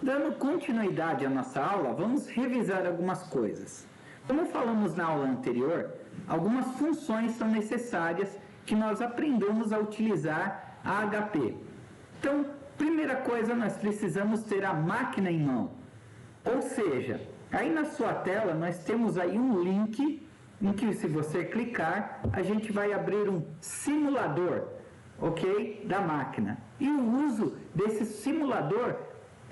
Dando continuidade à nossa aula, vamos revisar algumas coisas. Como falamos na aula anterior, algumas funções são necessárias que nós aprendamos a utilizar a HP. Então, primeira coisa, nós precisamos ter a máquina em mão. Ou seja, aí na sua tela nós temos aí um link em que, se você clicar, a gente vai abrir um simulador, ok? Da máquina. E o uso desse simulador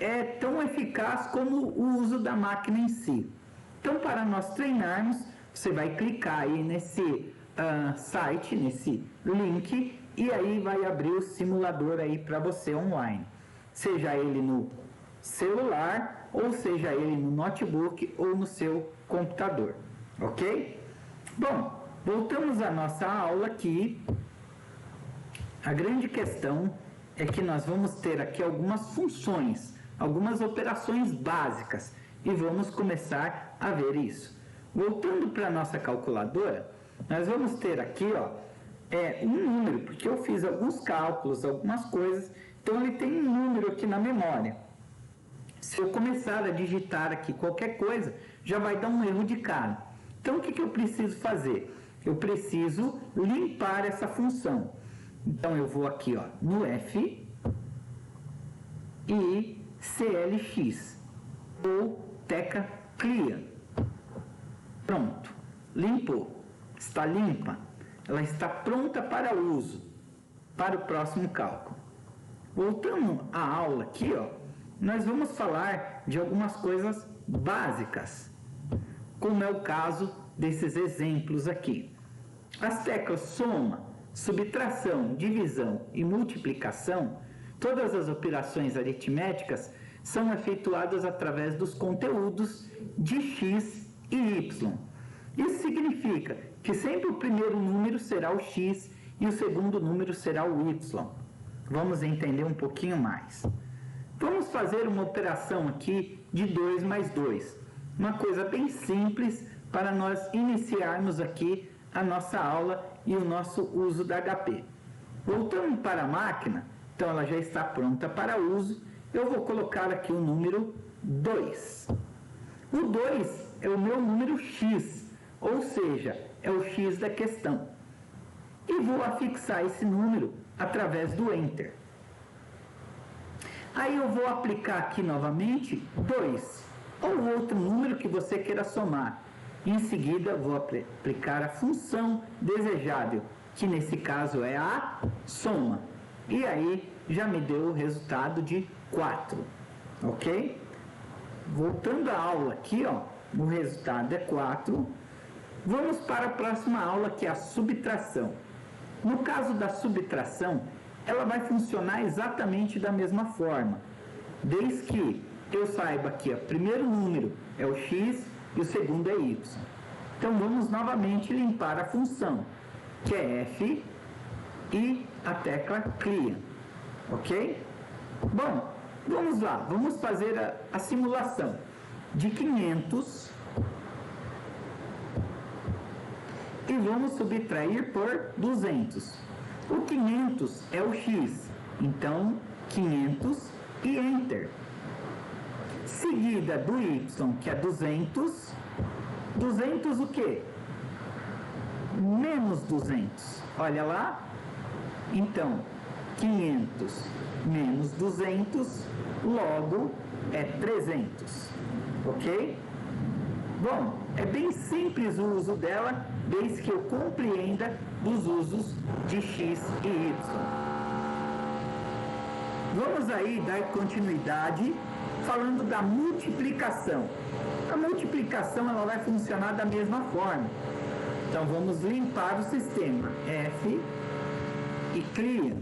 é tão eficaz como o uso da máquina em si. Então, para nós treinarmos, você vai clicar aí nesse site, nesse link, e aí vai abrir o simulador aí para você online. Seja ele no celular, ou seja ele no notebook ou no seu computador, ok? Bom, voltamos à nossa aula aqui. A grande questão é que nós vamos ter aqui algumas funções, algumas operações básicas, e vamos começar a ver isso. Voltando para a nossa calculadora, nós vamos ter aqui um número, porque eu fiz alguns cálculos, algumas coisas, então ele tem um número aqui na memória. Se eu começar a digitar aqui qualquer coisa, já vai dar um erro de cara. Então o que eu preciso fazer? Eu preciso limpar essa função. Então eu vou aqui no F e CLX ou tecla clear. Pronto, limpou, está limpa, ela está pronta para uso, para o próximo cálculo. Voltando à aula aqui, nós vamos falar de algumas coisas básicas, como é o caso desses exemplos aqui. As teclas soma, subtração, divisão e multiplicação, todas as operações aritméticas são efetuadas através dos conteúdos de x e y. Isso significa que sempre o primeiro número será o x e o segundo número será o y. Vamos entender um pouquinho mais. Vamos fazer uma operação aqui de 2 mais 2. Uma coisa bem simples para nós iniciarmos aqui a nossa aula e o nosso uso da HP. Voltando para a máquina, então ela já está pronta para uso. Eu vou colocar aqui o número 2. O 2 é o meu número x, ou seja, é o x da questão. E vou afixar esse número através do Enter. Aí eu vou aplicar aqui novamente 2, ou outro número que você queira somar. Em seguida, vou aplicar a função desejável, que nesse caso é a soma. E aí, já me deu o resultado de 4, ok? Voltando à aula aqui, o resultado é 4. Vamos para a próxima aula, que é a subtração. No caso da subtração, ela vai funcionar exatamente da mesma forma, desde que eu saiba que o primeiro número é o x e o segundo é y. Então vamos novamente limpar a função, que é F e a tecla clear, ok? Bom, vamos lá, vamos fazer a simulação de 500 e vamos subtrair por 200. O 500 é o x, então 500 e Enter. Seguida do y, que é 200, 200 o quê? Menos 200, olha lá. Então, 500 menos 200, logo é 300, ok? Bom, é bem simples o uso dela, desde que eu compreenda dos usos de x e y. Vamos aí dar continuidade falando da multiplicação. A multiplicação ela vai funcionar da mesma forma. Então vamos limpar o sistema F e clear.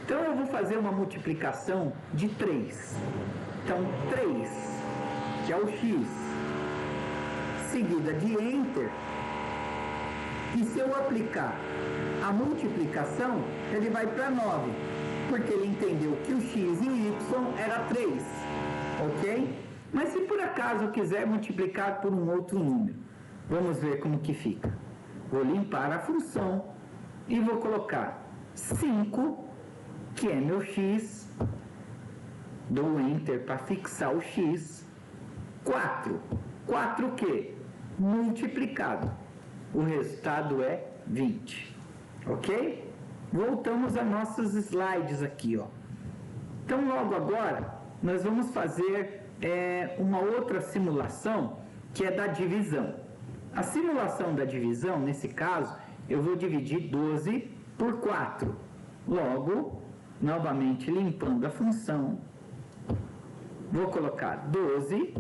Então eu vou fazer uma multiplicação de 3. Então 3, que é o x, seguida de Enter. E se eu aplicar a multiplicação, ele vai para 9, porque ele entendeu que o x e o y era 3, ok? Mas se por acaso eu quiser multiplicar por um outro número, vamos ver como que fica. Vou limpar a função e vou colocar 5, que é meu x, dou Enter para fixar o x. 4. 4 o quê? Multiplicado. O resultado é 20. Ok? Voltamos a nossos slides aqui, ó. Então, logo agora, nós vamos fazer uma outra simulação, que é da divisão. A simulação da divisão, nesse caso, eu vou dividir 12 por 4. Logo, novamente limpando a função, vou colocar 12.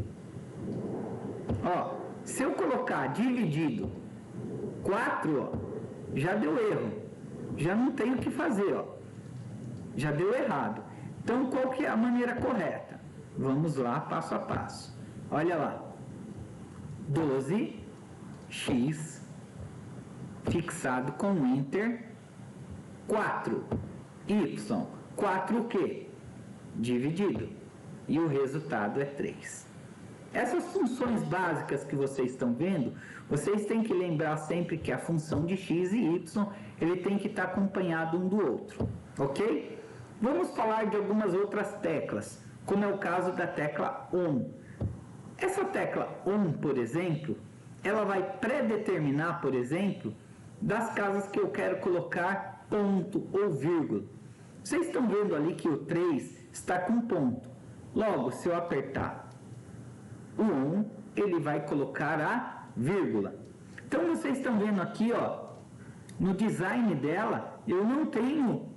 Ó, se eu colocar dividido 4, ó, já deu erro. Já não tem o que fazer, ó. Já deu errado. Então, qual que é a maneira correta? Vamos lá, passo a passo. Olha lá. 12x fixado com Enter. 4. Y. 4 o quê? Dividido. E o resultado é 3. Essas funções básicas que vocês estão vendo, vocês têm que lembrar sempre que a função de x e y, ele tem que estar acompanhado um do outro. Ok? Vamos falar de algumas outras teclas, como é o caso da tecla ON. Essa tecla ON, por exemplo, ela vai predeterminar, por exemplo, das casas que eu quero colocar ponto ou vírgula. Vocês estão vendo ali que o 3 está com ponto. Logo, se eu apertar o ON, ele vai colocar a vírgula. Então, vocês estão vendo aqui, ó, no design dela, eu não tenho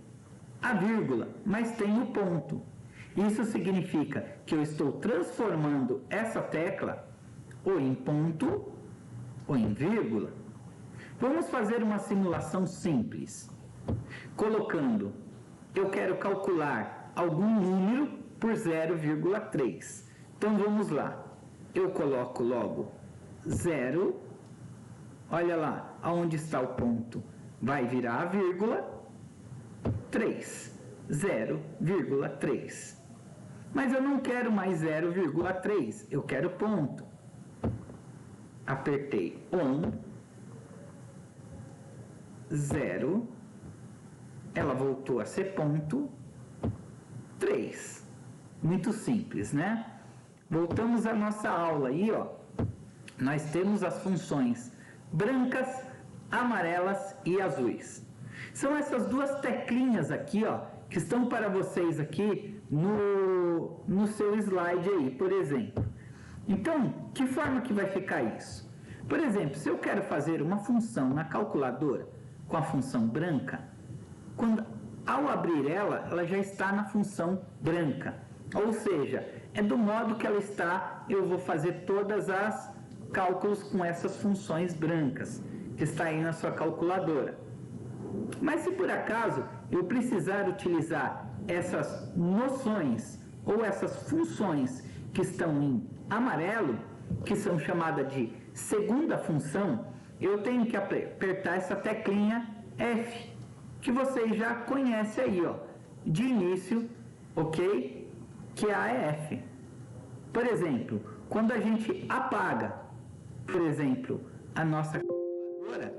a vírgula, mas tenho o ponto. Isso significa que eu estou transformando essa tecla ou em ponto ou em vírgula. Vamos fazer uma simulação simples. Colocando, eu quero calcular algum número por 0,3. Então vamos lá. Eu coloco logo 0. Olha lá, aonde está o ponto? Vai virar a vírgula. 3. 0,3. Mas eu não quero mais 0,3. Eu quero ponto. Apertei ON. 0. Ela voltou a ser ponto. 3. Muito simples, né? Voltamos à nossa aula aí, ó. Nós temos as funções brancas, amarelas e azuis. São essas duas teclinhas aqui, ó, que estão para vocês aqui no seu slide aí, por exemplo. Então, que forma que vai ficar isso? Por exemplo, se eu quero fazer uma função na calculadora com a função branca, ao abrir ela já está na função branca. Ou seja, é do modo que ela está, eu vou fazer todas as cálculos com essas funções brancas, que está aí na sua calculadora. Mas se por acaso eu precisar utilizar essas noções ou essas funções que estão em amarelo, que são chamadas de segunda função, eu tenho que apertar essa teclinha F, que vocês já conhecem aí, ó, de início, ok? Que é a F. Por exemplo, quando a gente apaga, por exemplo, a nossa calculadora,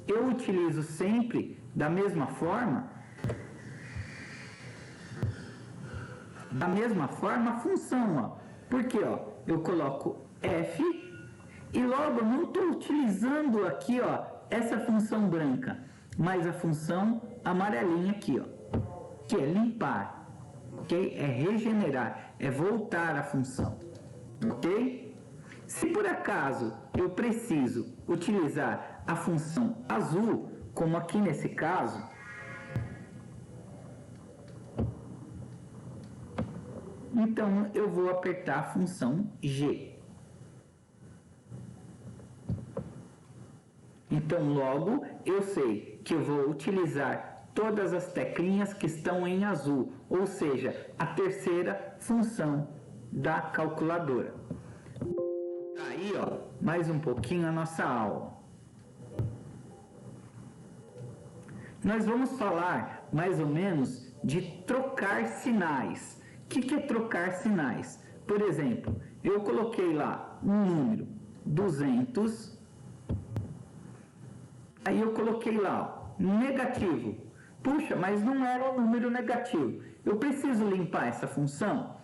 eu utilizo sempre da mesma forma a função, ó. Porque, ó, eu coloco F e logo não estou utilizando aqui, ó, essa função branca, mas a função amarelinha aqui, ó, que é limpar, ok? É regenerar, é voltar a função, ok? Se por acaso eu preciso utilizar a função azul, como aqui nesse caso, então eu vou apertar a função G. Então logo eu sei que eu vou utilizar todas as teclinhas que estão em azul, ou seja, a terceira função da calculadora. Aí, ó, mais um pouquinho a nossa aula. Nós vamos falar mais ou menos de trocar sinais. O que é trocar sinais? Por exemplo, eu coloquei lá um número 200, aí eu coloquei lá, ó, negativo. Puxa, mas não era um número negativo. Eu preciso limpar essa função?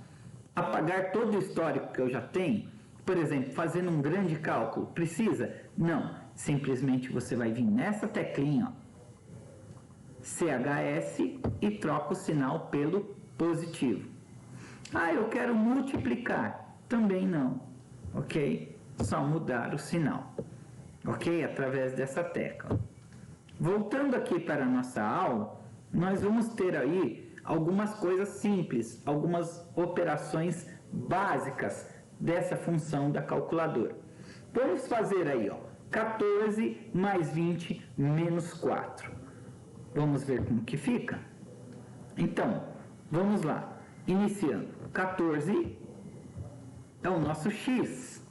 apagar todo o histórico que eu já tenho? Por exemplo, fazendo um grande cálculo, precisa? Não, simplesmente você vai vir nessa teclinha, ó, CHS, e troca o sinal pelo positivo. Ah, eu quero multiplicar. Também não, ok? Só mudar o sinal, ok? Através dessa tecla. Voltando aqui para a nossa aula, nós vamos ter aí algumas coisas simples, algumas operações básicas dessa função da calculadora. Vamos fazer aí, ó, 14 mais 20 menos 4. Vamos ver como que fica? Então, vamos lá. Iniciando, 14 é o nosso x,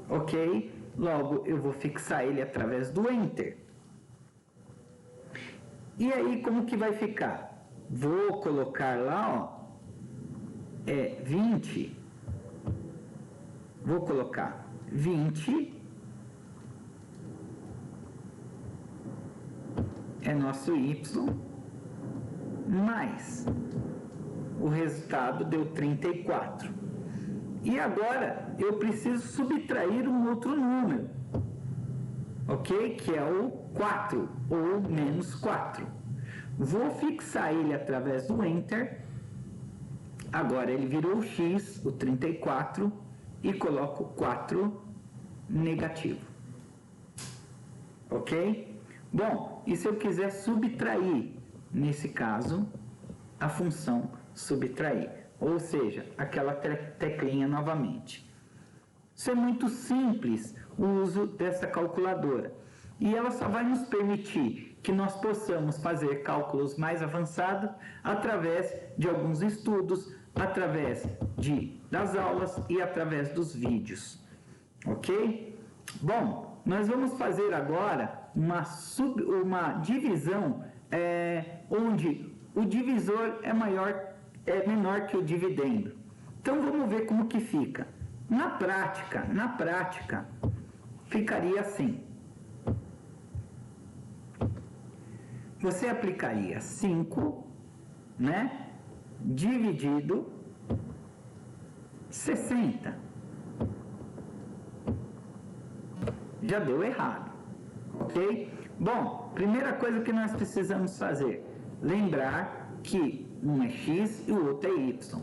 ok? Logo, eu vou fixar ele através do Enter. E aí, como que vai ficar? Vou colocar lá, ó, 20. Vou colocar 20 é nosso y, mais o resultado deu 34. E agora eu preciso subtrair um outro número, ok? Que é o 4, ou menos 4. Vou fixar ele através do Enter. Agora ele virou o x, o 34, e coloco 4 negativo. Ok? Bom, e se eu quiser subtrair, nesse caso, a função subtrair, ou seja, aquela teclinha novamente. Isso é muito simples, o uso dessa calculadora. E ela só vai nos permitir que nós possamos fazer cálculos mais avançados através de alguns estudos, através das aulas e através dos vídeos. Ok? Bom, nós vamos fazer agora uma divisão onde o divisor é menor que o dividendo. Então vamos ver como que fica. Na prática, ficaria assim. Você aplicaria 5, né, dividido 60. Já deu errado, ok? Bom, primeira coisa que nós precisamos fazer, lembrar que um é x e o outro é y.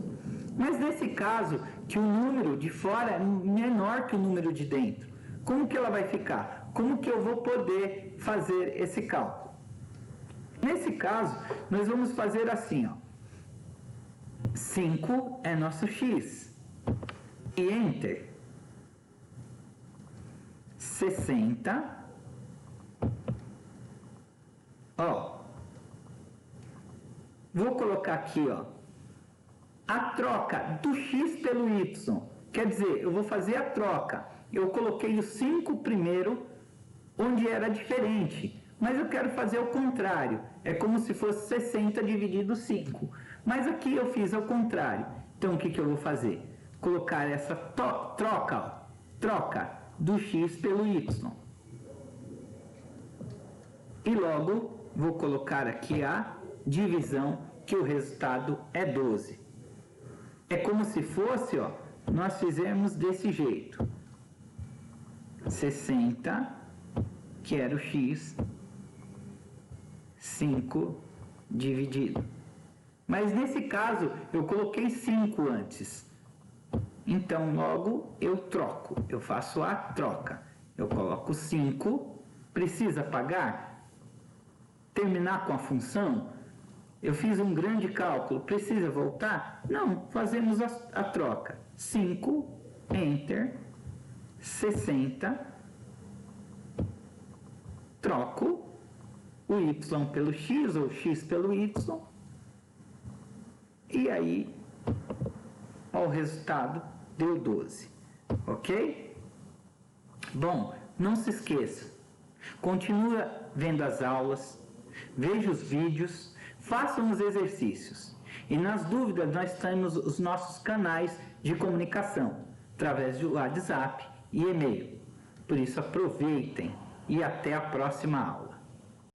Mas nesse caso, que o número de fora é menor que o número de dentro, como que ela vai ficar? Como que eu vou poder fazer esse cálculo? Nesse caso, nós vamos fazer assim, ó. 5 é nosso x. E Enter. 60. Ó. Vou colocar aqui, ó, a troca do x pelo y. Quer dizer, eu vou fazer a troca. Eu coloquei o 5 primeiro, onde era diferente. Mas eu quero fazer o contrário. É como se fosse 60 dividido 5. Mas aqui eu fiz ao contrário. Então, o que eu vou fazer? Colocar essa troca do x pelo y. E logo, vou colocar aqui a divisão, que o resultado é 12. É como se fosse, ó, nós fizemos desse jeito. 60, que era o x, 5 dividido. Mas nesse caso, eu coloquei 5 antes. Então, logo, eu troco. Eu faço a troca. Eu coloco 5. Precisa apagar? Terminar com a função? Eu fiz um grande cálculo. Precisa voltar? Não, fazemos a troca. 5, Enter, 60, troco o y pelo x ou x pelo y, e aí ó, o resultado deu 12, ok? Bom, não se esqueça, continua vendo as aulas, veja os vídeos, façam os exercícios, e nas dúvidas nós temos os nossos canais de comunicação, através do WhatsApp e e-mail. Por isso aproveitem e até a próxima aula.